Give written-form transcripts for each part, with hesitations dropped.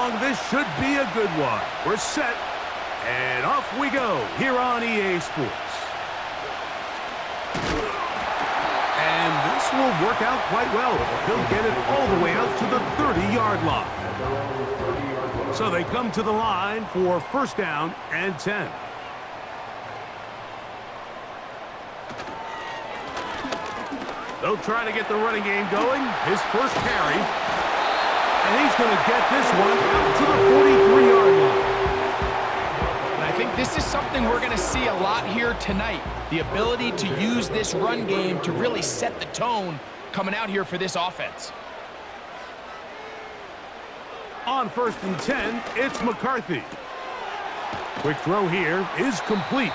along. This should be a good one. We're set, and off we go here on EA Sports. And this will work out quite well. He'll get it all the way out to the 30-yard line. So they come to the line for first down and 10. They'll try to get the running game going. His first carry. And he's going to get this one out to the 43-yard line. And I think this is something we're going to see a lot here tonight. The ability to use this run game to really set the tone coming out here for this offense. On first and 10, it's McCarthy. Quick throw here is complete.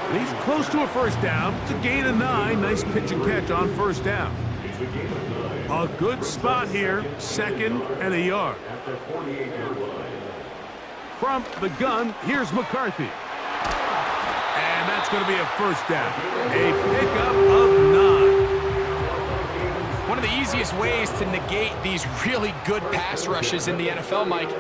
And he's close to a first down. It's a gain of 9. Nice pitch and catch on first down. A good spot here. Second and a yard. From the gun, here's McCarthy. And that's going to be a first down. A pickup of 9. One of the easiest ways to negate these really good pass rushes in the NFL, Mike,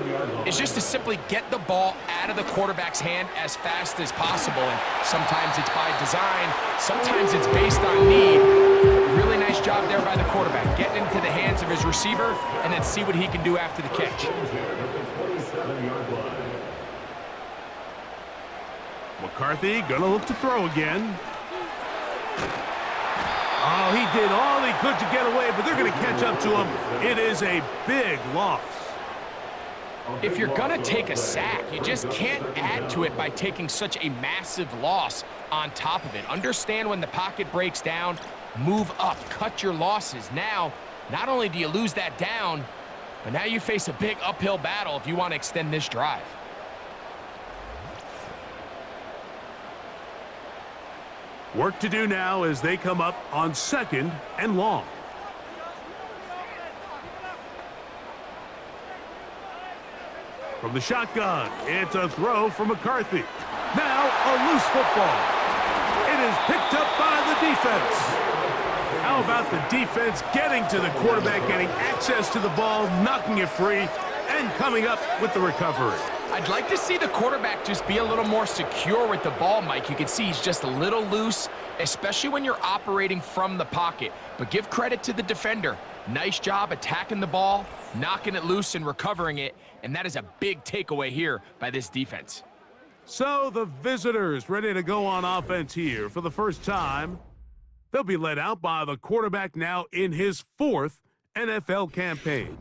is just to simply get the ball out of the quarterback's hand as fast as possible. And sometimes it's by design, sometimes it's based on need. Really nice job there by the quarterback, getting into the hands of his receiver and then see what he can do after the catch. McCarthy gonna look to throw again. Oh, he did all he could to get away, but they're going to catch up to him. It is a big loss. If you're going to take a sack, you just can't add to it by taking such a massive loss on top of it. Understand when the pocket breaks down, move up, cut your losses. Now, not only do you lose that down, but now you face a big uphill battle if you want to extend this drive. Work to do now as they come up on second and long. From the shotgun, it's a throw from McCarthy. Now a loose football. It is picked up by the defense. How about the defense getting to the quarterback, getting access to the ball, knocking it free, and coming up with the recovery? I'd like to see the quarterback just be a little more secure with the ball, Mike. You can see he's just a little loose, especially when you're operating from the pocket. But give credit to the defender. Nice job attacking the ball, knocking it loose and recovering it, and that is a big takeaway here by this defense. So the visitors ready to go on offense here for the first time. They'll be led out by the quarterback now in his 4th NFL campaign.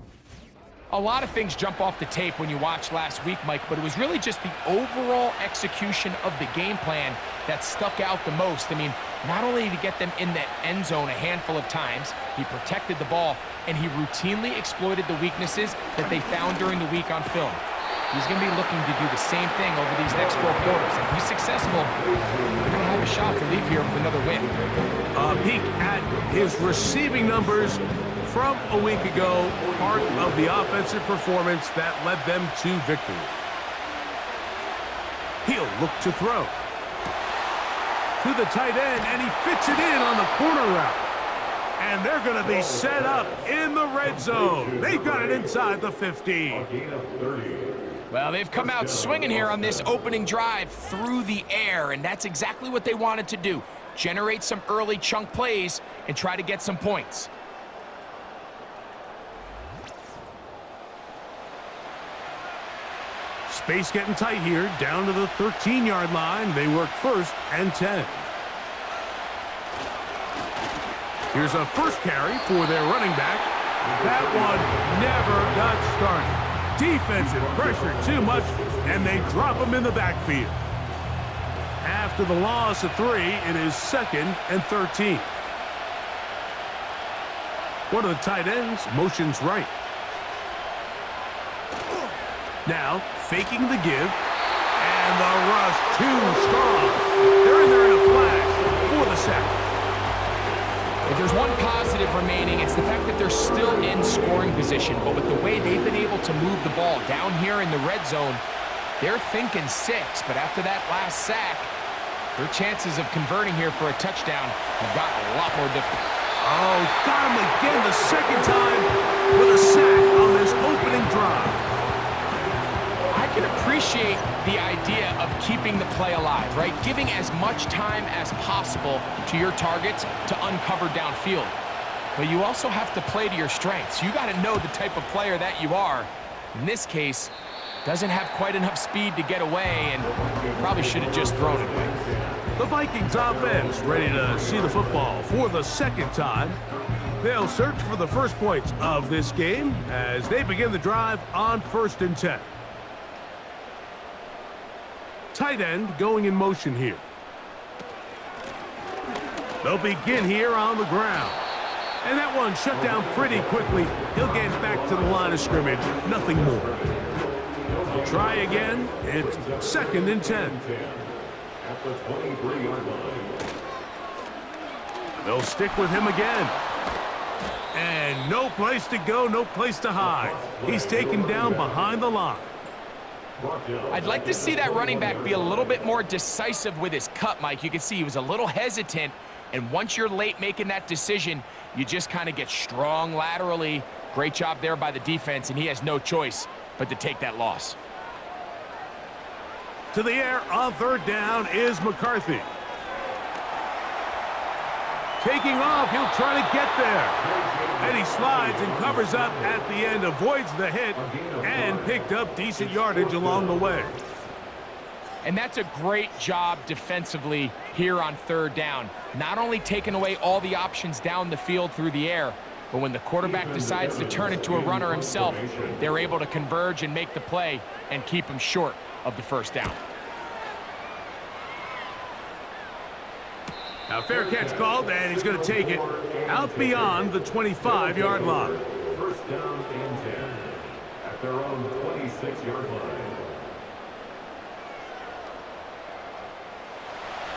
A lot of things jump off the tape when you watch last week, Mike, but it was really just the overall execution of the game plan that stuck out the most. I mean, not only did he get them in the end zone a handful of times, he protected the ball, and he routinely exploited the weaknesses that they found during the week on film. He's going to be looking to do the same thing over these next 4 quarters. If he's successful, they're going to have a shot to leave here with another win. A peek at his receiving numbers from a week ago, part of the offensive performance that led them to victory. He'll look to throw. To the tight end, and he fits it in on the corner route. And they're going to be set up in the red zone. They've got it inside the 15. Well, they've come out swinging here on this opening drive through the air, and that's exactly what they wanted to do. Generate some early chunk plays and try to get some points. Space getting tight here, down to the 13-yard line. They work first and 10. Here's a first carry for their running back. That one never got started. Defensive pressure too much, and they drop him in the backfield. After the loss of 3, it is 2nd and 13. One of the tight ends motions right. Now, faking the give, and the rush too strong. They're in there in a flash for the sack. If there's one positive remaining, it's the fact that they're still in scoring position. But with the way they've been able to move the ball down here in the red zone, they're thinking 6. But after that last sack, their chances of converting here for a touchdown have gotten a lot more difficult. Oh, got him again the second time with a sack on this opening drive. appreciate the idea of keeping the play alive, right? Giving as much time as possible to your targets to uncover downfield. But you also have to play to your strengths. You got to know the type of player that you are. In this case, doesn't have quite enough speed to get away and probably should have just thrown it away. The Vikings offense ready to see the football for the second time. They'll search for the first points of this game as they begin the drive on 1st and 10. Tight end going in motion here. They'll begin here on the ground. And that one shut down pretty quickly. He'll get back to the line of scrimmage. Nothing more. They'll try again. It's 2nd and 10. At the 23-yard line. They'll stick with him again. And no place to go, no place to hide. He's taken down behind the line. I'd like to see that running back be a little bit more decisive with his cut, Mike. You can see he was a little hesitant, and once you're late making that decision, you just kind of get strong laterally. Great job there by the defense, and he has no choice but to take that loss. To the air on 3rd down is McCarthy. Taking off, he'll try to get there. And he slides and covers up at the end, avoids the hit, and picked up decent yardage along the way. And that's a great job defensively here on 3rd down. Not only taking away all the options down the field through the air, but when the quarterback decides to turn into a runner himself, they're able to converge and make the play and keep him short of the 1st down. Now, fair catch called, and he's going to take it out beyond the 25-yard line. 1st down and 10 at their own 26-yard line.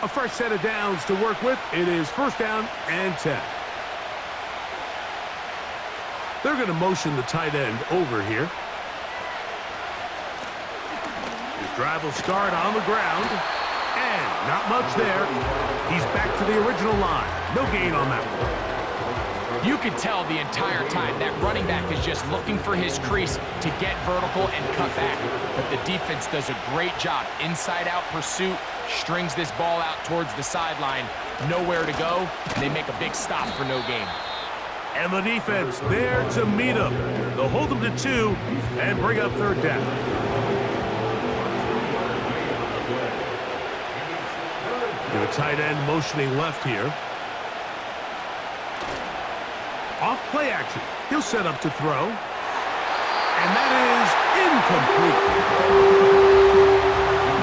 A fresh set of downs to work with. It is 1st down and 10. They're going to motion the tight end over here. His drive will start on the ground. And not much there. He's back to the original line. No gain on that one. You could tell the entire time that running back is just looking for his crease to get vertical and cut back. But the defense does a great job. Inside-out pursuit, strings this ball out towards the sideline. Nowhere to go, and they make a big stop for no gain. And the defense there to meet him. They'll hold him to 2 and bring up 3rd down. The tight end motioning left here. Off play action. He'll set up to throw. And that is incomplete.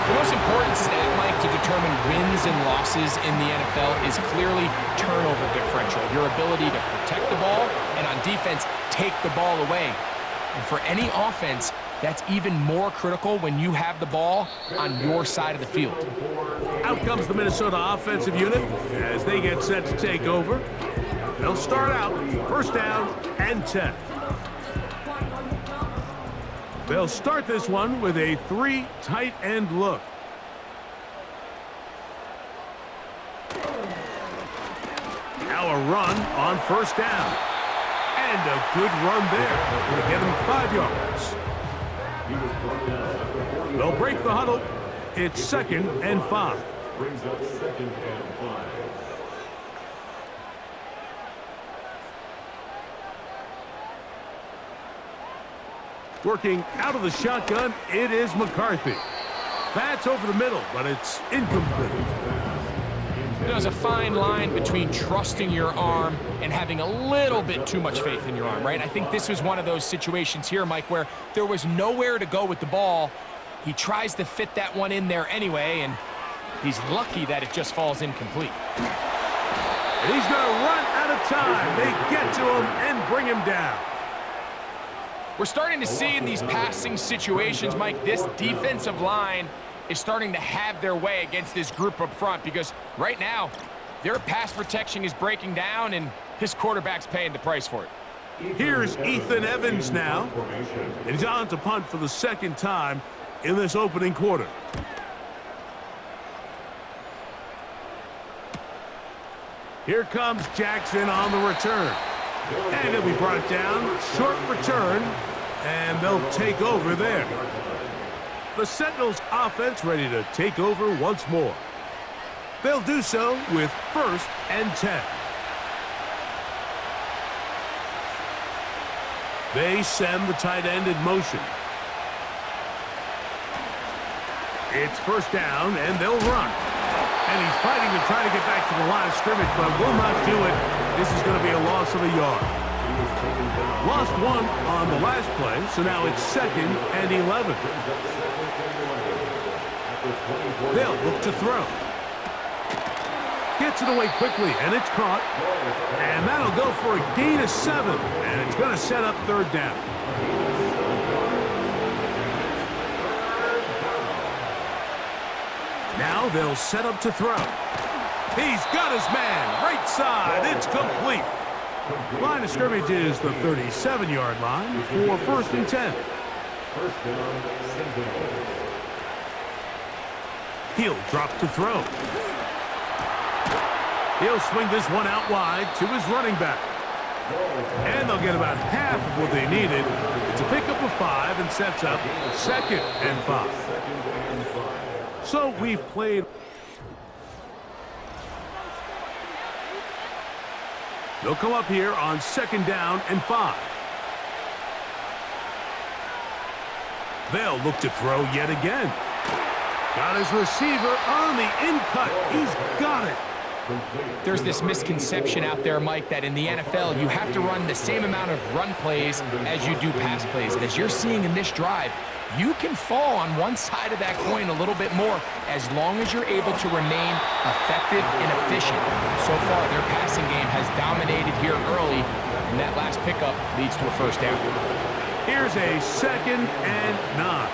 The most important stat, Mike, to determine wins and losses in the NFL is clearly turnover differential. Your ability to protect the ball and on defense, take the ball away. And for any offense, that's even more critical when you have the ball on your side of the field. Out comes the Minnesota offensive unit as they get set to take over. They'll start out 1st down and 10. They'll start this one with a 3 tight end look. Now a run on 1st down. And a good run there. Going to get him 5 yards. They'll break the huddle. It's 2nd and 5. Brings up 2nd and 5. Working out of the shotgun, it is McCarthy. That's over the middle, but it's incomplete. There's a fine line between trusting your arm and having a little bit too much faith in your arm, right? I think this was one of those situations here, Mike, where there was nowhere to go with the ball. He tries to fit that one in there anyway, and he's lucky that it just falls incomplete. And he's going to run out of time. They get to him and bring him down. We're starting to see in these passing situations, Mike, this defensive line is starting to have their way against this group up front because right now, their pass protection is breaking down and his quarterback's paying the price for it. Here's Ethan Evans now. And he's on to punt for the 2nd time in this opening quarter. Here comes Jackson on the return. And he'll be brought down. Short return. And they'll take over there. The Sentinels offense ready to take over once more. They'll do so with 1st and 10. They send the tight end in motion. It's 1st down, and they'll run. And he's fighting to try to get back to the line of scrimmage, but will not do it. This is going to be a loss of a yard. Lost 1 on the last play, so now it's 2nd and 11. They'll look to throw. Gets it away quickly, and it's caught. And that'll go for a gain of 7, and it's going to set up 3rd down. Now they'll set up to throw. He's got his man, right side, it's complete. Line of scrimmage is the 37-yard line for 1st and 10. He'll drop to throw. He'll swing this one out wide to his running back. And they'll get about half of what they needed. It's a pickup of 5 and sets up 2nd and 5. So we've played. They'll come up here on 2nd down and 5. They'll look to throw yet again. Got his receiver on the in-cut. He's got it. There's this misconception out there, Mike, that in the NFL you have to run the same amount of run plays as you do pass plays. And as you're seeing in this drive, you can fall on one side of that coin a little bit more as long as you're able to remain effective and efficient. So far, their passing game has dominated here early, and that last pickup leads to a 1st down. Here's a 2nd and 9.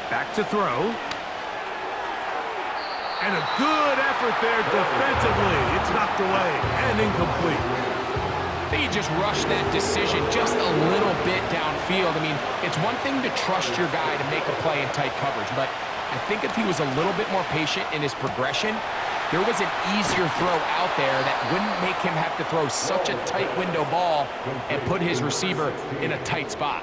Back to throw. And a good effort there defensively. It's knocked away and incomplete. I think he just rushed that decision just a little bit downfield. I mean, it's one thing to trust your guy to make a play in tight coverage, but I think if he was a little bit more patient in his progression, there was an easier throw out there that wouldn't make him have to throw such a tight window ball and put his receiver in a tight spot.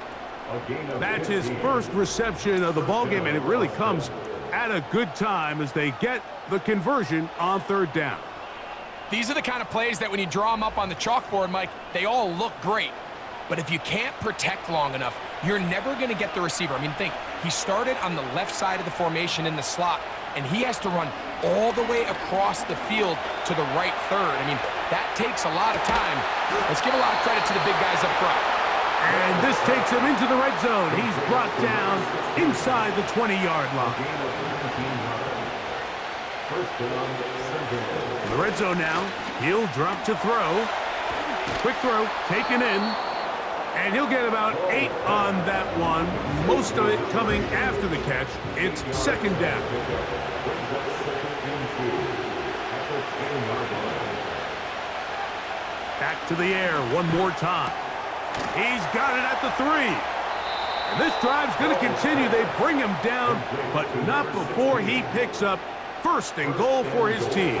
That's his 1st reception of the ballgame, and it really comes at a good time as they get the conversion on 3rd down. These are the kind of plays that when you draw them up on the chalkboard, Mike, they all look great. But if you can't protect long enough, you're never going to get the receiver. I mean, think, he started on the left side of the formation in the slot, and he has to run all the way across the field to the right 3rd. I mean, that takes a lot of time. Let's give a lot of credit to the big guys up front. And this takes him into the red zone. He's brought down inside the 20-yard line. In the red zone now, he'll drop to throw. Quick throw, taken in. And he'll get about 8 on that one. Most of it coming after the catch. It's 2nd down. Back to the air one more time. He's got it at the 3. And this drive's going to continue. They bring him down, but not before he picks up 1st and goal for his team.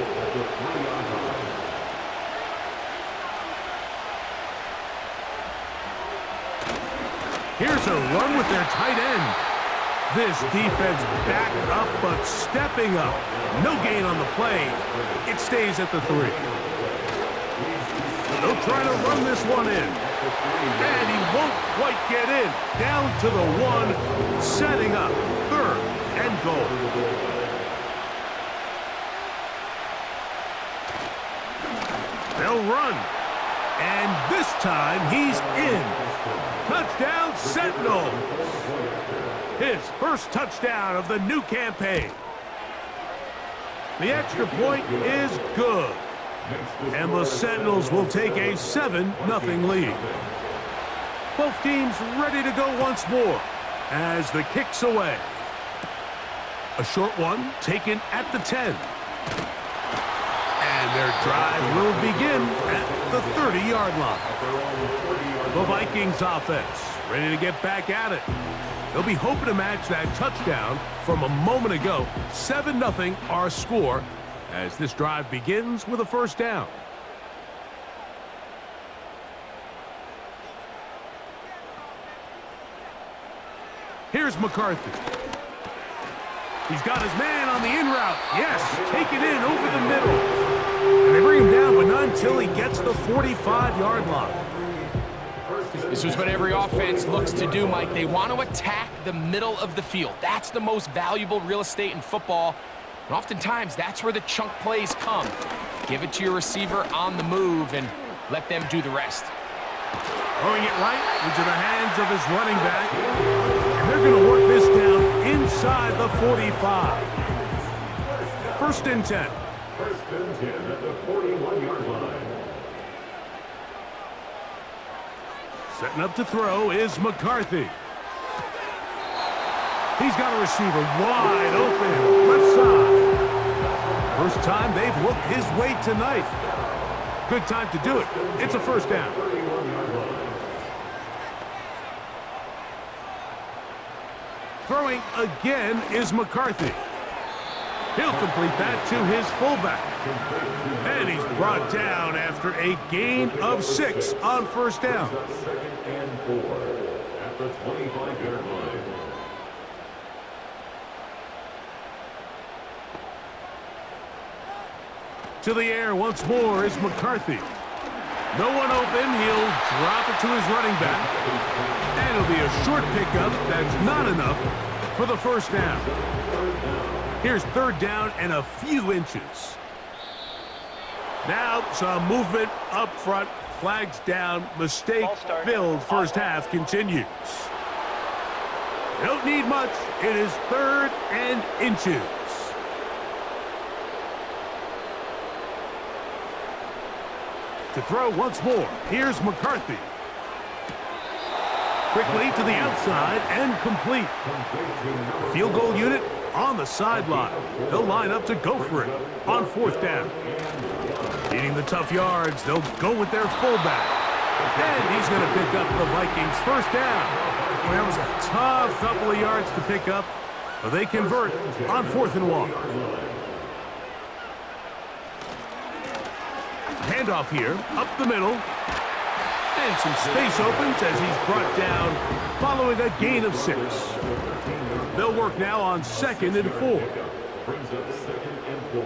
Here's a run with their tight end. This defense back up, but stepping up. No gain on the play. It stays at the 3. They'll try to run this one in. And he won't quite get in. Down to the 1, setting up 3rd and goal. They'll run. And this time he's in. Touchdown, Sentinels. His 1st touchdown of the new campaign. The extra point is good. And the Sentinels will take a 7-0 lead. Both teams ready to go once more as the kick's away. A short one taken at the 10. And their drive will begin at the 30-yard line. The Vikings offense ready to get back at it. They'll be hoping to match that touchdown from a moment ago. 7-0 our score as this drive begins with a 1st down. Here's McCarthy. He's got his man on the in route. Yes, take it in over the middle. And they bring him down, but not until he gets the 45-yard line. This is what every offense looks to do, Mike. They want to attack the middle of the field. That's the most valuable real estate in football. And oftentimes, that's where the chunk plays come. Give it to your receiver on the move and let them do the rest. Throwing it right into the hands of his running back. And they're going to work this down inside the 45. First and 10. First and 10 at the 41-yard line. Setting up to throw is McCarthy. He's got a receiver wide open, left side. First time they've looked his way tonight. Good time to do it. It's a first down. Throwing again is McCarthy. He'll complete that to his fullback. And he's brought down after a gain of 6 on first down. Second and 4 at the 25-yard line. To the air once more is McCarthy. No one open. He'll drop it to his running back. And it'll be a short pickup. That's not enough for the first down. Here's third down and a few inches. Now some movement up front. Flags down. Mistake-filled first half continues. They don't need much. It is third and inches. To throw once more. Here's McCarthy. Quickly to the outside and complete. The field goal unit on the sideline. They'll line up to go for it on fourth down. Needing the tough yards, they'll go with their fullback. And he's going to pick up the Vikings' first down. Well, that was a tough couple of yards to pick up, but they convert on 4th and 1. Handoff here, up the middle. And some space opens as he's brought down following a gain of 6. They'll work now on 2nd and 4. Brings up 2nd and 4.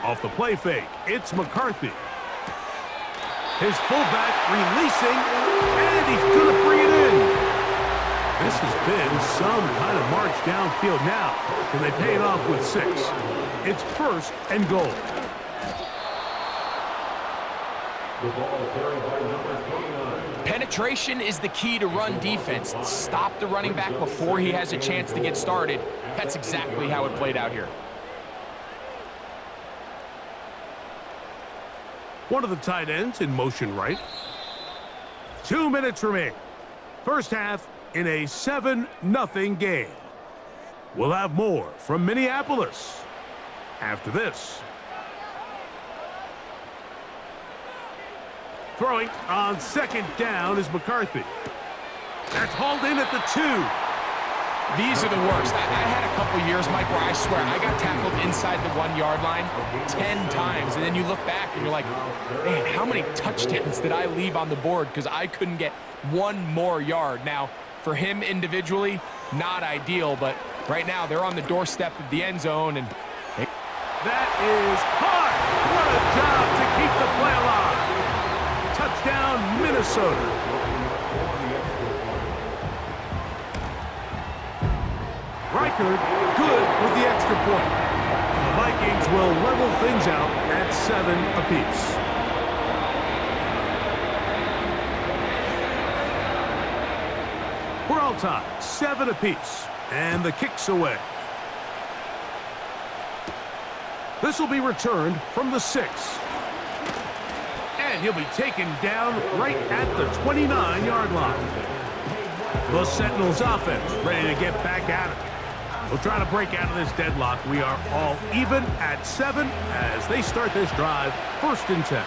Off the play fake, it's McCarthy. His fullback releasing, and he's going to bring it in. This has been some kind of march downfield now. Can they pay it off with 6? It's 1st and goal. The ball carried by number 29. Penetration is the key to run defense. Stop the running back before he has a chance to get started. That's exactly how it played out here. One of the tight ends in motion right. 2 minutes remain. First half in a 7-0 game. We'll have more from Minneapolis after this. Throwing on 2nd down is McCarthy. That's hauled in at the 2. These are the worst. I had a couple years, Mike, where I swear I got tackled inside the 1-yard line 10 times. And then you look back and you're like, man, how many touchdowns did I leave on the board because I couldn't get one more yard? Now, for him individually, not ideal, but right now they're on the doorstep of the end zone. And that is hard. What a job to keep the play alive. Touchdown, Minnesota. Reichard good with the extra point. The Vikings will level things out at 7 apiece. We're all tied, 7 apiece, and the kick's away. This will be returned from the 6. And he'll be taken down right at the 29-yard line. The Sentinels offense ready to get back at it. We'll try to break out of this deadlock. We are all even at 7 as they start this drive, 1st and 10.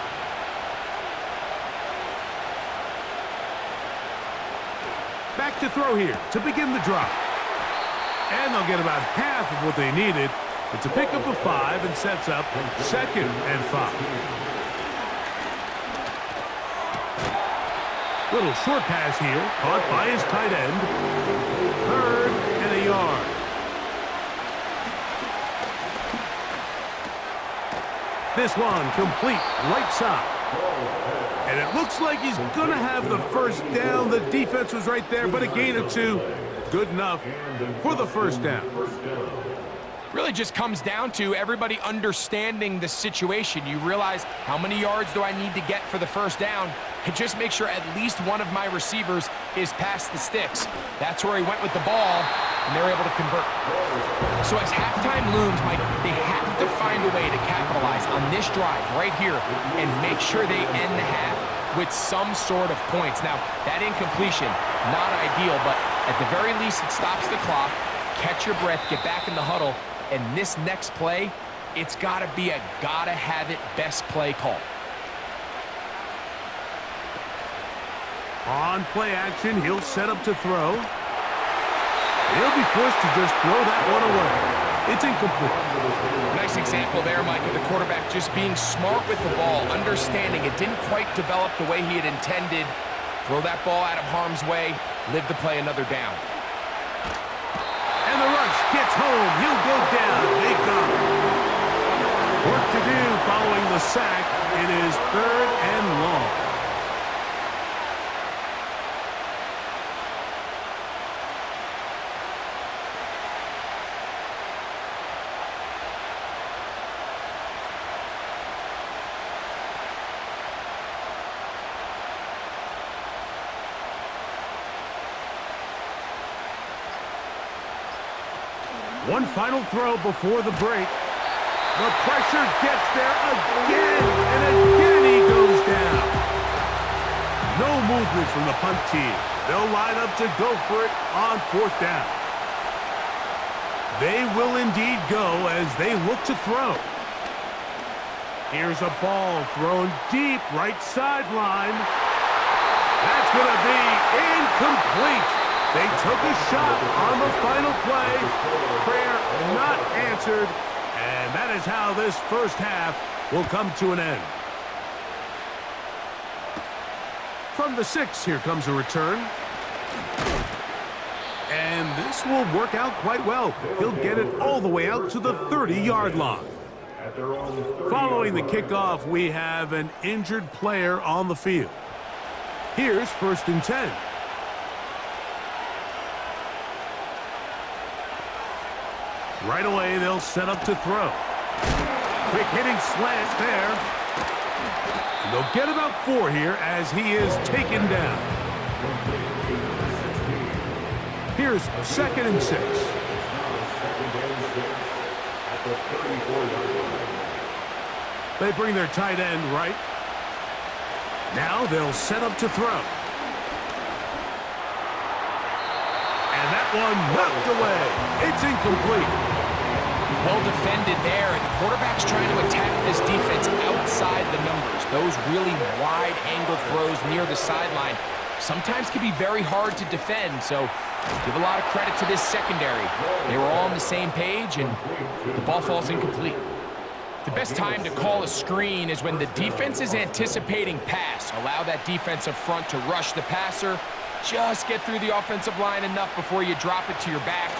Back to throw here to begin the drive. And they'll get about half of what they needed. It's a pickup of 5 and sets up 2nd and 5. Little short pass here, caught by his tight end. 3rd and a yard. This one complete right side. And it looks like he's going to have the first down. The defense was right there, but a gain of 2. Good enough for the first down. Really just comes down to everybody understanding the situation. You realize how many yards do I need to get for the first down, and just make sure at least one of my receivers is past the sticks. That's where he went with the ball, and they're able to convert. So as halftime looms, Mike, they have to find a way to capitalize on this drive right here and make sure they end the half with some sort of points. Now, that incompletion, not ideal, but at the very least it stops the clock. Catch your breath, get back in the huddle, and this next play, it's got to be a gotta-have-it best play call. On play action, he'll set up to throw. He'll be forced to just throw that one away. It's incomplete. Nice example there, Mike, of the quarterback just being smart with the ball, understanding it didn't quite develop the way he had intended. Throw that ball out of harm's way, live to play another down. And the rush gets home. He'll go down. They got him. Work to do following the sack. It is 3rd and long. One final throw before the break. The pressure gets there again, and again he goes down. No movement from the punt team. They'll line up to go for it on 4th down. They will indeed go as they look to throw. Here's a ball thrown deep right sideline. That's going to be incomplete. They took a shot on the final play. Prayer not answered. And that is how this first half will come to an end. From the 6, here comes a return. And this will work out quite well. He'll get it all the way out to the 30-yard line. Following the kickoff, we have an injured player on the field. Here's 1st and 10. Right away, they'll set up to throw. Quick hitting slant there. And they'll get about 4 here as he is taken down. Here's 2nd and 6. They bring their tight end right. Now they'll set up to throw. And that one knocked away. It's incomplete. Well defended there, and the quarterback's trying to attack this defense outside the numbers. Those really wide-angle throws near the sideline sometimes can be very hard to defend, so give a lot of credit to this secondary. They were all on the same page, and the ball falls incomplete. The best time to call a screen is when the defense is anticipating pass. Allow that defensive front to rush the passer. Just get through the offensive line enough before you drop it to your back.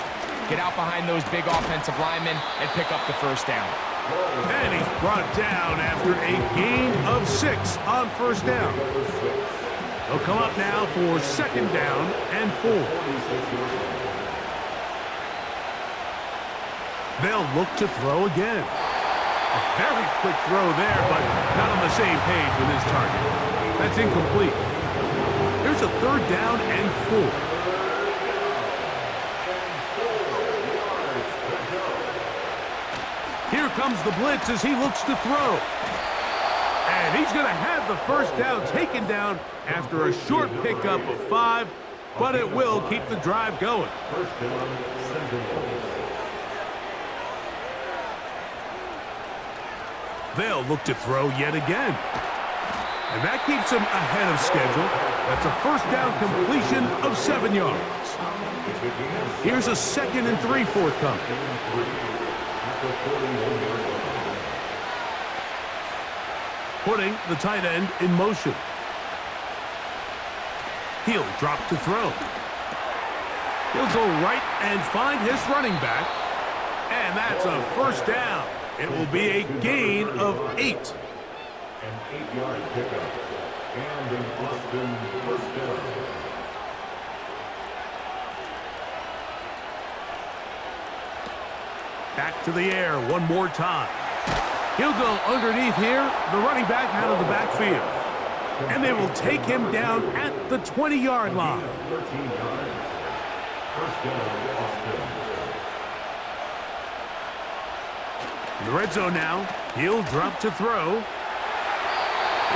Get out behind those big offensive linemen and pick up the first down. And he's brought down after a gain of 6 on 1st down. They'll come up now for 2nd down and 4. They'll look to throw again. A very quick throw there, but not on the same page with his target. That's incomplete. Here's a 3rd down and 4. Here comes the blitz as he looks to throw. And he's going to have the first down taken down after a short pickup of 5, but it will keep the drive going. They'll look to throw yet again. And that keeps him ahead of schedule. That's a 1st down completion of 7 yards. Here's a 2nd and 3 forthcoming. Putting the tight end in motion. He'll drop to throw. He'll go right and find his running back. And that's a first down. It will be a gain of 8. An 8-yard pickup. And an Austin first down. Back to the air one more time. He'll go underneath here, the running back out of the backfield. And they will take him down at the 20-yard line. 13 yards. First down, Austin. In the red zone now, he'll drop to throw.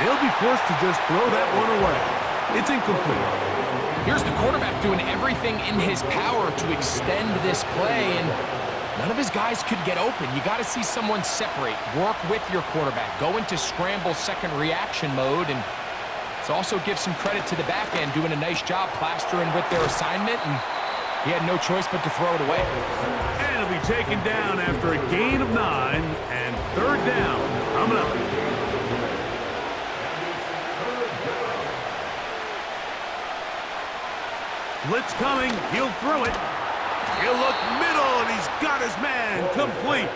He'll be forced to just throw that one away. It's incomplete. Here's the quarterback doing everything in his power to extend this play, and none of his guys could get open. You got to see someone separate, work with your quarterback, go into scramble second reaction mode, and let's also give some credit to the back end doing a nice job plastering with their assignment, and he had no choice but to throw it away. And it'll be taken down after a gain of 9 and third down coming up. Blitz coming. He'll throw it. He'll look middle, and he's got his man complete.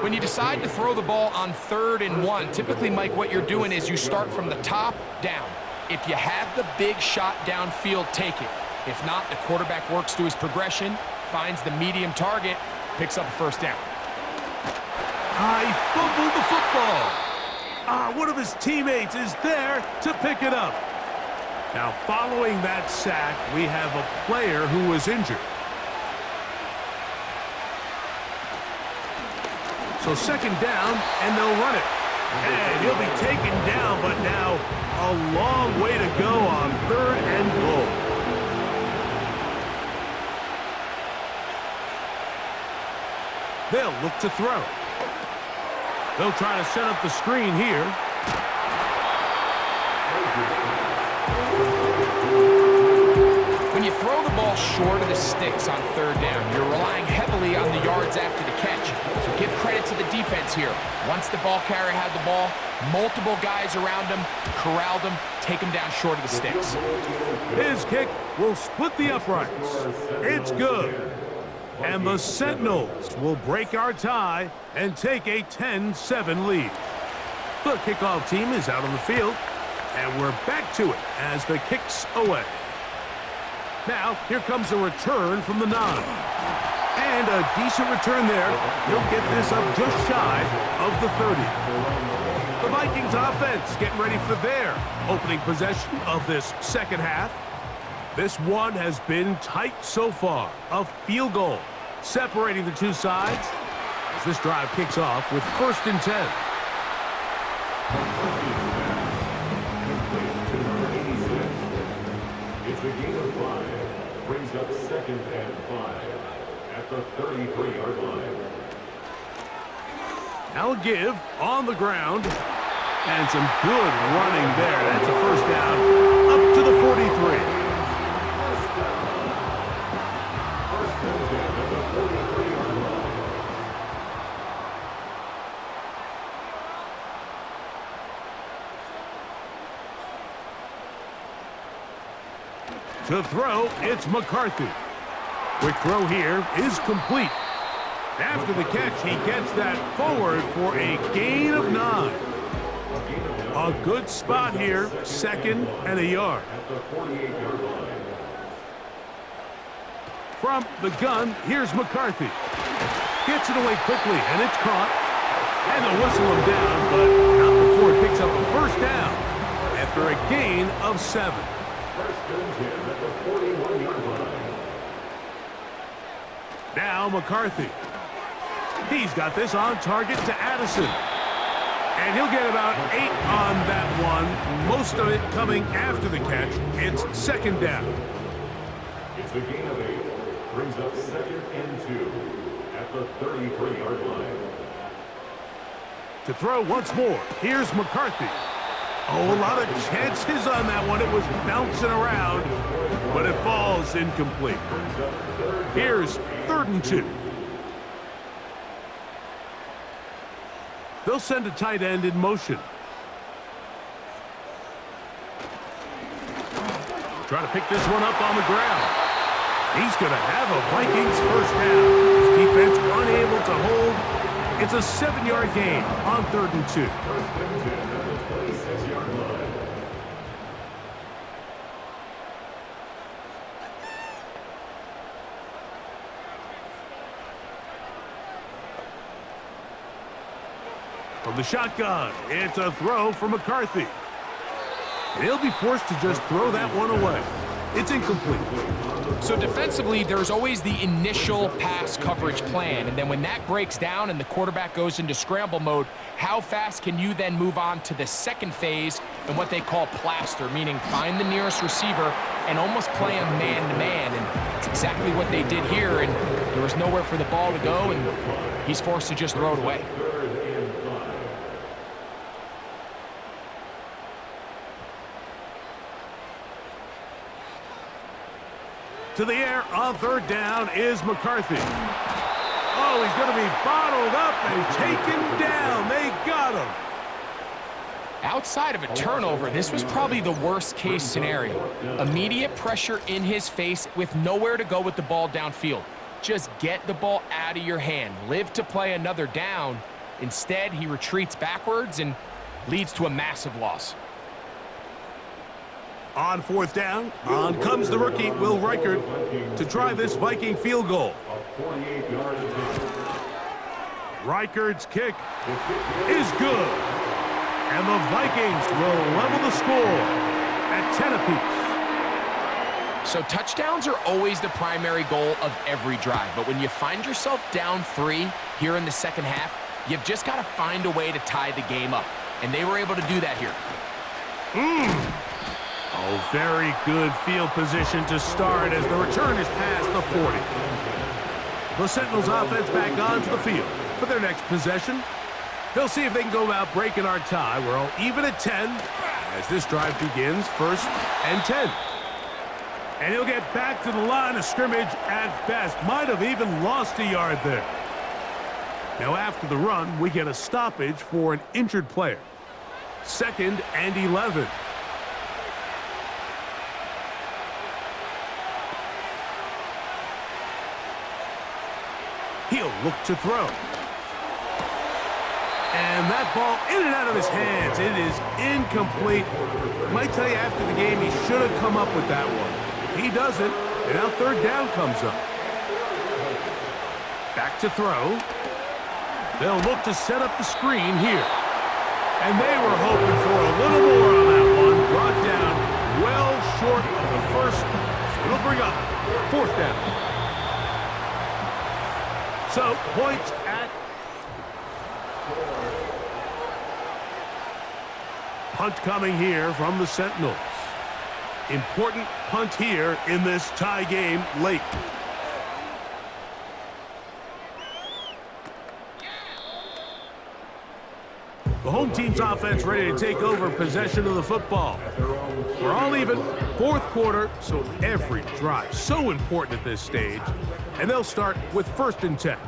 When you decide to throw the ball on 3rd and 1, typically, Mike, what you're doing is you start from the top down. If you have the big shot downfield, take it. If not, the quarterback works through his progression, finds the medium target, picks up a first down. He fumbled the football. One of his teammates is there to pick it up. Now, following that sack, we have a player who was injured. So second down, and they'll run it. And he'll be taken down, but now a long way to go on 3rd and goal. They'll look to throw. They'll try to set up the screen here. When you throw the ball short of the sticks on 3rd down, you're relying heavily on the yards after the catch. So give credit to the defense here. Once the ball carrier had the ball, multiple guys around him, corralled him, take him down short of the sticks. His kick will split the uprights. It's good. And the Sentinels will break our tie and take a 10-7 lead. The kickoff team is out on the field, and we're back to it as the kick's away. Now, here comes a return from the 9. And a decent return there. He'll get this up just shy of the 30. The Vikings offense getting ready for their opening possession of this second half. This one has been tight so far. A field goal separating the two sides as this drive kicks off with 1st and 10. It's a gain of 5. Brings up 2nd and 5 at the 33-yard line. Now a give on the ground. And some good running there. That's a first down up to the 43. To throw, it's McCarthy. Quick throw here is complete. After the catch, he gets that forward for a gain of 9. A good spot here, 2nd and a yard. At the 48-yard line. From the gun, here's McCarthy. Gets it away quickly, and it's caught. And they'll whistle him down, but not before it picks up a first down after a gain of 7. First and 10 at the 41-yard line. Now McCarthy. He's got this on target to Addison. And he'll get about 8 on that one, most of it coming after the catch. It's 2nd down. It's a gain of 8. Brings up 2nd and 2 at the 33-yard line. To throw once more, here's McCarthy. Oh, a lot of chances on that one. It was bouncing around, but it falls incomplete. Here's 3rd and 2. They'll send a tight end in motion. try to pick this one up on the ground. He's going to have a Vikings first down. His defense unable to hold. It's a 7-yard gain on 3rd and 2. From the shotgun, it's a throw for McCarthy. And he'll be forced to just throw that one away. It's incomplete. So defensively, there's always the initial pass coverage plan, and then when that breaks down and the quarterback goes into scramble mode, how fast can you then move on to the second phase and what they call plaster, meaning find the nearest receiver and almost play him man-to-man, and it's exactly what they did here, and there was nowhere for the ball to go, and he's forced to just throw it away. To the air on 3rd down is McCarthy. Oh, he's going to be bottled up and taken down. They got him. Outside of a turnover, this was probably the worst-case scenario. Immediate pressure in his face with nowhere to go with the ball downfield. Just get the ball out of your hand. Live to play another down. Instead, he retreats backwards and leads to a massive loss. On 4th down, on comes the rookie, Will Reichert, to try this Viking field goal. Reichert's kick is good. And the Vikings will level the score at 10 apiece. So touchdowns are always the primary goal of every drive. But when you find yourself down 3 here in the second half, you've just got to find a way to tie the game up. And they were able to do that here. Oh, very good field position to start as the return is past the 40. The Sentinels offense back onto the field for their next possession. They'll see if they can go about breaking our tie. We're all even at 10 as this drive begins, 1st and 10. And he'll get back to the line of scrimmage at best. Might have even lost a yard there. Now after the run, we get a stoppage for an injured player. 2nd and 11. He'll look to throw. And that ball in and out of his hands. It is incomplete. Might tell you after the game he should have come up with that one. He doesn't, and now 3rd down comes up. Back to throw. They'll look to set up the screen here. And they were hoping for a little more on that one. Brought down well short of the first. It'll bring up 4th down. So, points at punt coming here from the Sentinels. Important punt here in this tie game late. The home team's offense ready to take over possession of the football. We're all even, 4th quarter, so every drive so important at this stage. And they'll start with 1st and 10.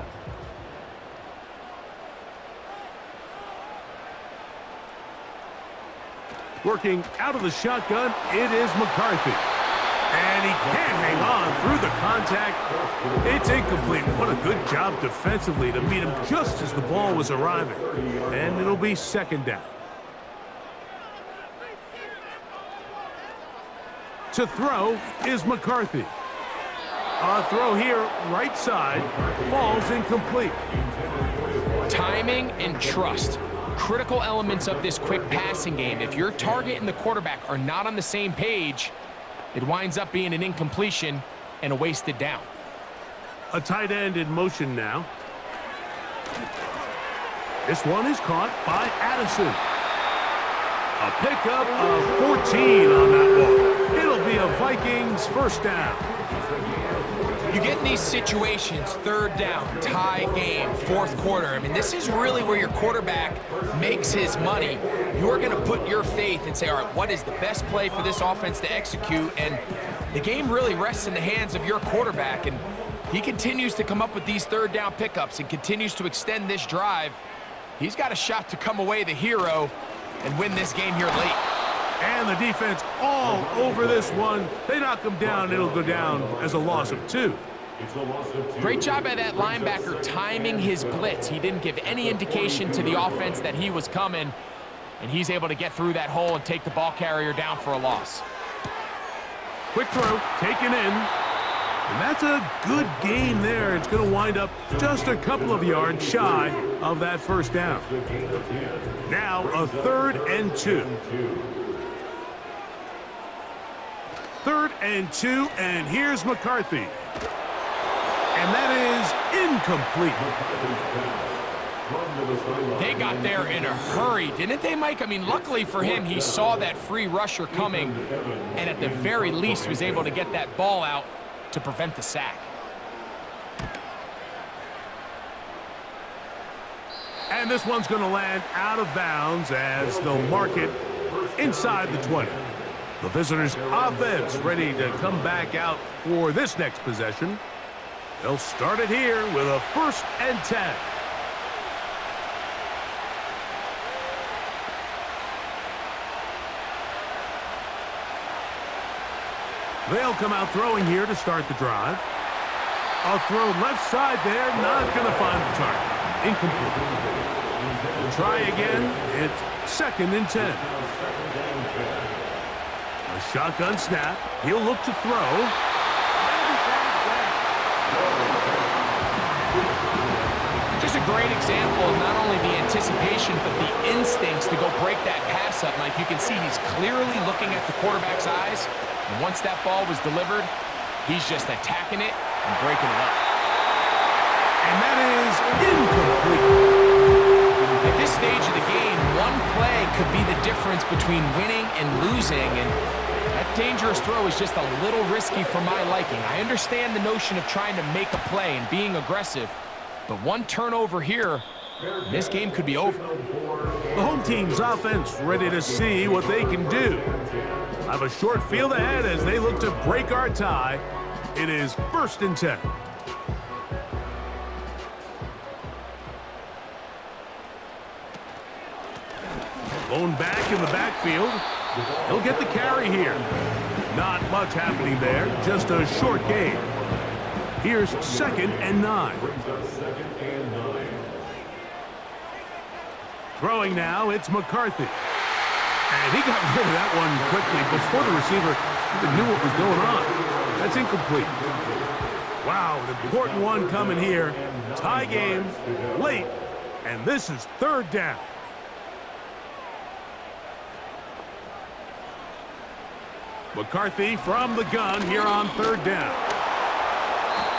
Working out of the shotgun, it is McCarthy. And he can't hang on through the contact. It's incomplete. What a good job defensively to meet him just as the ball was arriving. And it'll be 2nd down. To throw is McCarthy. A throw here, right side, falls incomplete. Timing and trust. Critical elements of this quick passing game. If your target and the quarterback are not on the same page, it winds up being an incompletion and a wasted down. A tight end in motion now. This one is caught by Addison. A pickup of 14 on that one. It'll be a Vikings first down. You get in these situations, 3rd down, tie game, 4th quarter. I mean, this is really where your quarterback makes his money. You're going to put your faith and say, all right, what is the best play for this offense to execute? And the game really rests in the hands of your quarterback. And he continues to come up with these 3rd down pickups and continues to extend this drive. He's got a shot to come away the hero and win this game here late. And the defense all over this one. They knock him down. It'll go down as a loss of 2. It's a loss of 2. Great job by that linebacker timing his blitz. He didn't give any indication to the offense that he was coming, and he's able to get through that hole and take the ball carrier down for a loss. Quick throw, taken in. And that's a good gain there. It's going to wind up just a couple of yards shy of that first down. Now a 3rd and 2. 3rd and 2, and here's McCarthy. And that is incomplete. They got there in a hurry, didn't they, Mike? I mean, luckily for him, he saw that free rusher coming, and at the very least was able to get that ball out to prevent the sack. And this one's going to land out of bounds as they'll mark it inside the 20. The visitors' offense ready to come back out for this next possession. They'll start it here with a 1st and 10. They'll come out throwing here to start the drive. A throw left side there, not going to find the target. Incomplete. We'll try again. It's 2nd and 10. A shotgun snap. He'll look to throw. Just a great example of not only the anticipation, but the instincts to go break that pass up, Mike. You can see he's clearly looking at the quarterback's eyes. And once that ball was delivered, he's just attacking it and breaking it up. And that is incomplete. At this stage of the game, one play could be the difference between winning and losing, and that dangerous throw is just a little risky for my liking. I understand the notion of trying to make a play and being aggressive, but one turnover here, and this game could be over. The home team's offense ready to see what they can do. Have a short field ahead as they look to break our tie. It is 1st and 10. Blown back in the backfield. He'll get the carry here. Not much happening there, just a short gain. Here's 2nd and 9. Throwing now, it's McCarthy. And he got rid of that one quickly before the receiver even knew what was going on. That's incomplete. Wow, an important one coming here. Tie game, late, and this is 3rd down. McCarthy from the gun here on 3rd down.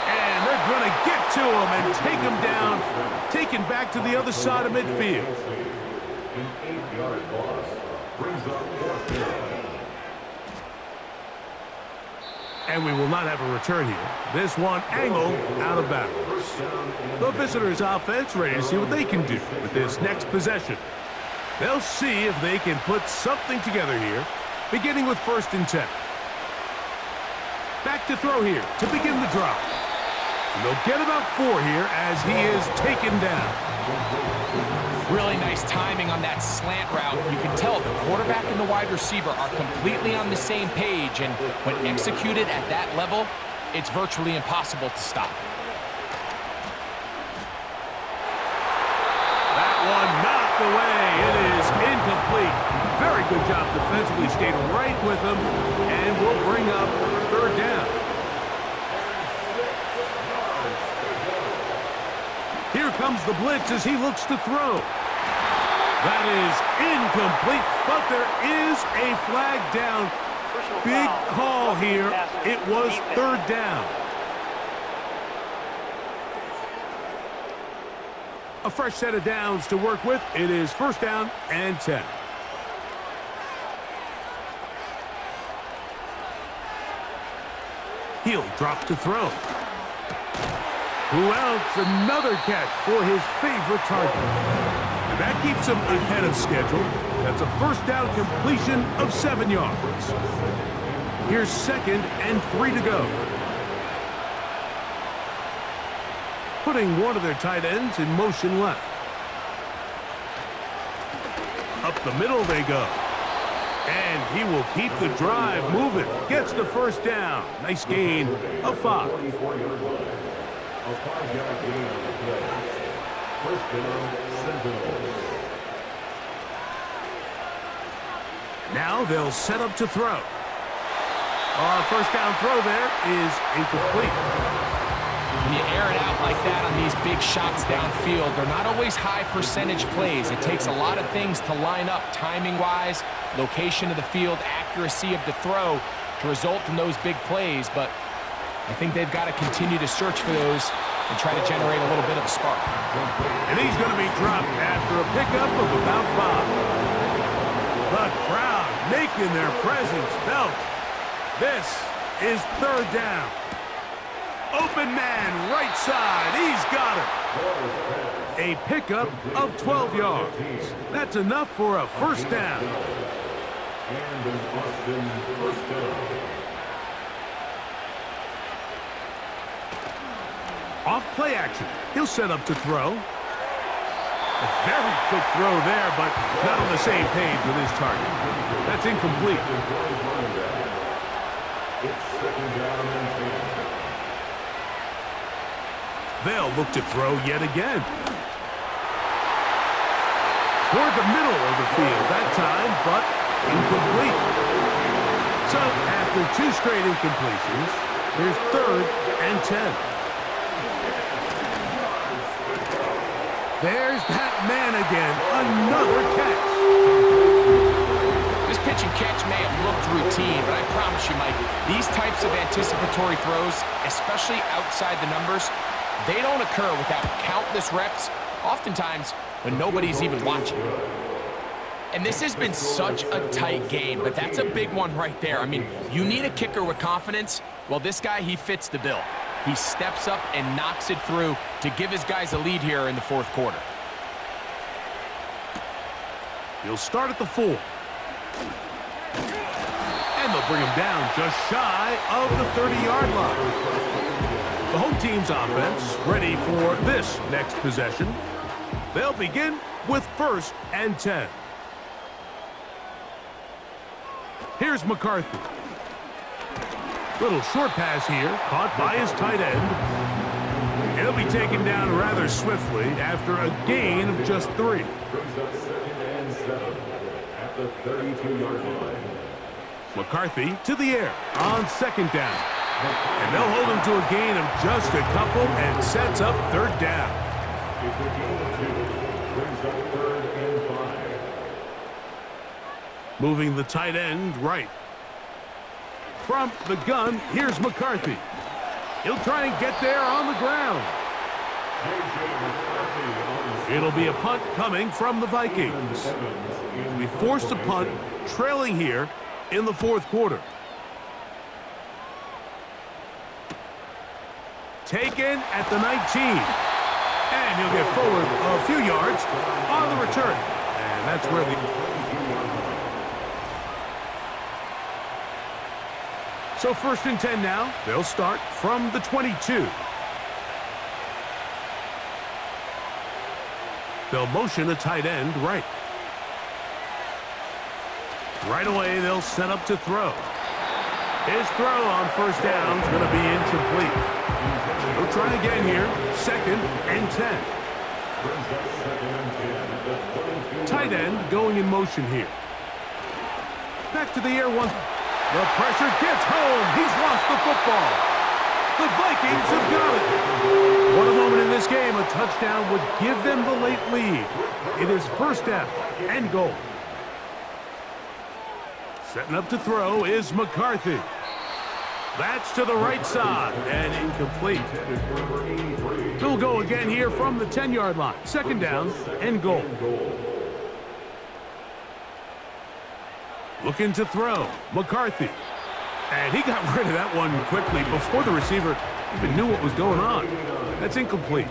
And they're going to get to him and take him down, taken back to the other side of midfield. An 8-yard loss brings up 4th down. And we will not have a return here. This one angled out of bounds. The visitors' offense ready to see what they can do with this next possession. They'll see if they can put something together here, beginning with 1st and 10. Back to throw here to begin the drive. And they'll get about 4 here as he is taken down. Really nice timing on that slant route. You can tell the quarterback and the wide receiver are completely on the same page, and when executed at that level, it's virtually impossible to stop. That one knocked away. It is incomplete. Very good job defensively. Stayed right with him, and will bring up 3rd down. Here comes the blitz as he looks to throw. That is incomplete, but there is a flag down. Big call here. It was 3rd down. A fresh set of downs to work with. It is 1st down and 10. He'll drop to throw. Who else? Another catch for his favorite target. And that keeps him ahead of schedule. That's a 1st down completion of 7 yards. Here's 2nd and 3 to go. Putting one of their tight ends in motion left. Up the middle they go. And he will keep the drive moving. Gets the first down. Nice gain of 5. 44-yard line. A 5-yard gain on the play. First down, Sentinels. Now they'll set up to throw. First down throw there is incomplete. When you air it out like that on these big shots downfield, they're not always high percentage plays. It takes a lot of things to line up timing-wise, location of the field, accuracy of the throw to result in those big plays. But I think they've got to continue to search for those and try to generate a little bit of a spark. And he's going to be dropped after a pickup of about 5. The crowd making their presence felt. This is third down. Open man, right side. He's got it. A pickup of 12 yards. That's enough for a first down. And an Austin first down. Off play action. He'll set up to throw. A very quick throw there, but not on the same page with his target. That's incomplete. It's second down and 10. They'll look to throw yet again. Toward the middle of the field that time, but incomplete. So after 2 straight incompletions, here's third and 10. There's that man again. Another catch. This pitch and catch may have looked routine, but I promise you, Mike, these types of anticipatory throws, especially outside the numbers, they don't occur without countless reps, oftentimes when nobody's even watching. And this has been such a tight game, but that's a big one right there. I mean, you need a kicker with confidence. Well, this guy, he fits the bill. He steps up and knocks it through to give his guys a lead here in the fourth quarter. He'll start at the 4. And they'll bring him down just shy of the 30-yard line. The home team's offense ready for this next possession. They'll begin with first and 10. Here's McCarthy. Little short pass here, caught by his tight end. He'll be taken down rather swiftly after a gain of just 3. Brings up second and 7 at the 32-yard line. McCarthy to the air on second down. And they'll hold him to a gain of just a couple and sets up third down. It's a gain of 2. Brings up third and 5. Moving the tight end right. From the gun, here's McCarthy. He'll try and get there on the ground. It'll be a punt coming from the Vikings. They'll be forced to punt, trailing here in the fourth quarter. Taken at the 19. And he'll get forward a few yards on the return. And that's where the... So first and 10 now. They'll start from the 22. They'll motion a tight end right. Right away, they'll set up to throw. His throw on first down is going to be incomplete. He'll try again here. Second and 10. Tight end going in motion here. Back to the air one. The pressure gets home. He's lost the football. The Vikings have got it. What a moment in this game. A touchdown would give them the late lead. It is first down and goal. Setting up to throw is McCarthy. That's to the right side and incomplete. He'll go again here from the 10-yard line. Second down and goal. Looking to throw, McCarthy. And he got rid of that one quickly before the receiver even knew what was going on. That's incomplete.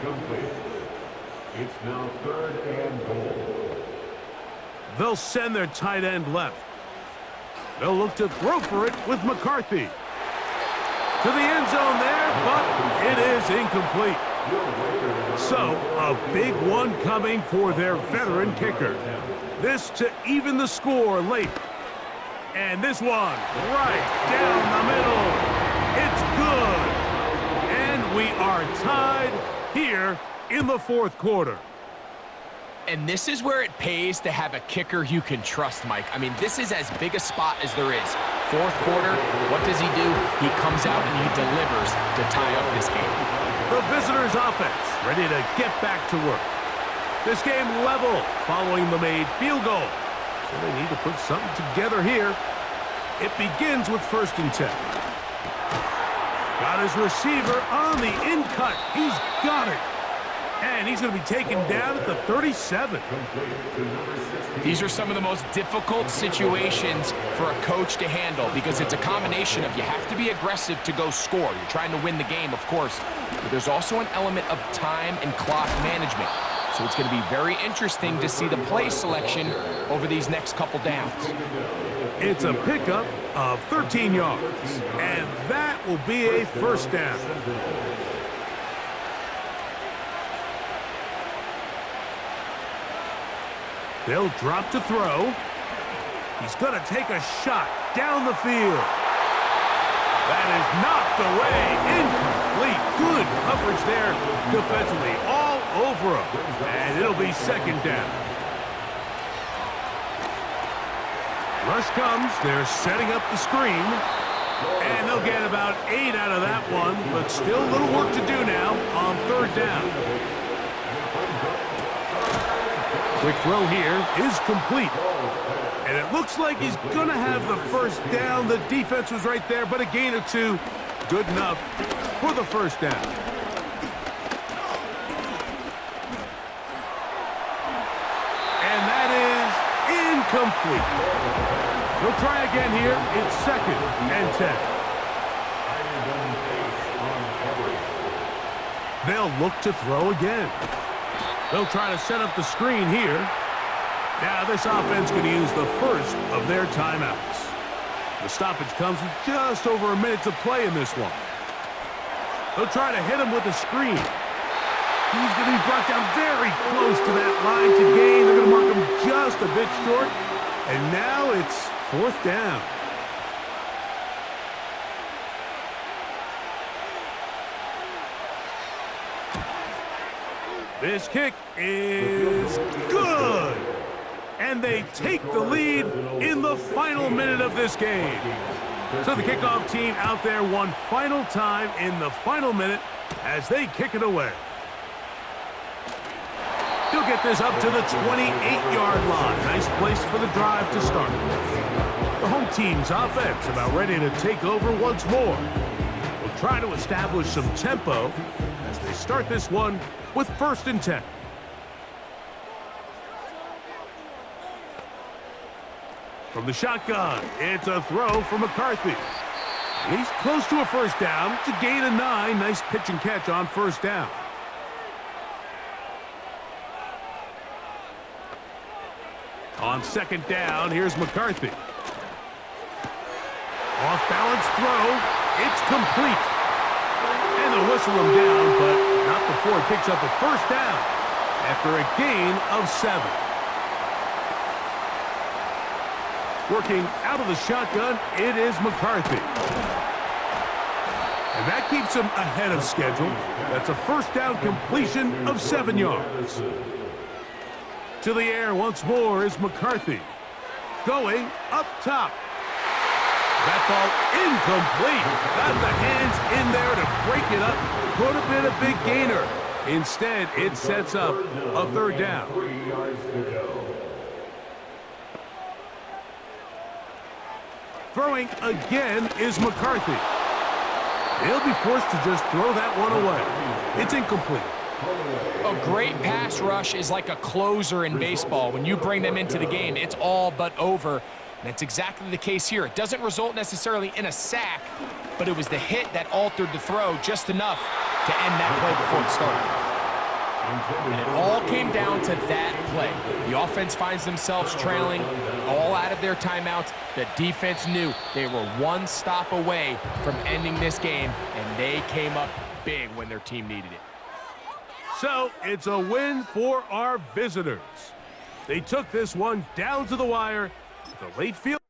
It's now third and goal. They'll send their tight end left. They'll look to throw for it with McCarthy. To the end zone there, but it is incomplete. So, a big one coming for their veteran kicker. This to even the score late. And this one, right down the middle. It's good. And we are tied here in the fourth quarter. And this is where it pays to have a kicker you can trust, Mike. I mean, this is as big a spot as there is. Fourth quarter, what does he do? He comes out and he delivers to tie up this game. The visitors' offense ready to get back to work. This game level following the made field goal. So they need to put something together here. It begins with 1st and 10. Got his receiver on the in-cut. He's got it. And he's going to be taken down at the 37. These are some of the most difficult situations for a coach to handle because it's a combination of you have to be aggressive to go score. You're trying to win the game, of course, but there's also an element of time and clock management. So it's going to be very interesting to see the play selection over these next couple downs. It's a pickup of 13 yards, and that will be a 1st down. They'll drop to throw. He's going to take a shot down the field. That is knocked away. Incomplete. Good coverage there defensively. All over him. And it'll be 2nd down. Rush comes. They're setting up the screen. And they'll get about 8 out of that one. But still a little work to do now on 3rd down. Quick throw here is complete. And it looks like he's going to have the 1st down. The defense was right there, but a gain of 2. Good enough for the 1st down. And that is incomplete. He'll try again here. It's 2nd and 10. They'll look to throw again. They'll try to set up the screen here. Now this offense going to use the 1st of their timeouts. The stoppage comes with just over a minute to play in this one. They'll try to hit him with a screen. He's going to be brought down very close to that line to gain. They're going to mark him just a bit short. And now it's 4th down. This kick is good. And they take the lead in the final minute of this game. So the kickoff team out there one final time in the final minute as they kick it away. He'll get this up to the 28-yard line. Nice place for the drive to start. The home team's offense about ready to take over once more. We'll try to establish some tempo as they start this one with 1st and 10. From the shotgun, it's a throw from McCarthy. And he's close to a 1st down. It's a gain of 9. Nice pitch and catch on 1st down. On 2nd down, here's McCarthy. Off-balance throw. It's complete. And they'll whistle him down, but not before he picks up a 1st down after a gain of 7. Working out of the shotgun, it is McCarthy. And that keeps him ahead of schedule. That's a 1st down completion of 7 yards. To the air once more is McCarthy. Going up top. That ball incomplete. Got the hands in there to break it up. Could have been a big gainer. Instead, it sets up a 3rd down. Throwing again is McCarthy. He'll be forced to just throw that one away. It's incomplete. A great pass rush is like a closer in baseball. When you bring them into the game, it's all but over. And that's exactly the case here. It doesn't result necessarily in a sack, but it was the hit that altered the throw just enough to end that play before it started. And it all came down to that play. The offense finds themselves trailing, all out of their timeouts. The defense knew they were one stop away from ending this game, and they came up big when their team needed it. So it's a win for our visitors. They took this one down to the wire with a late field.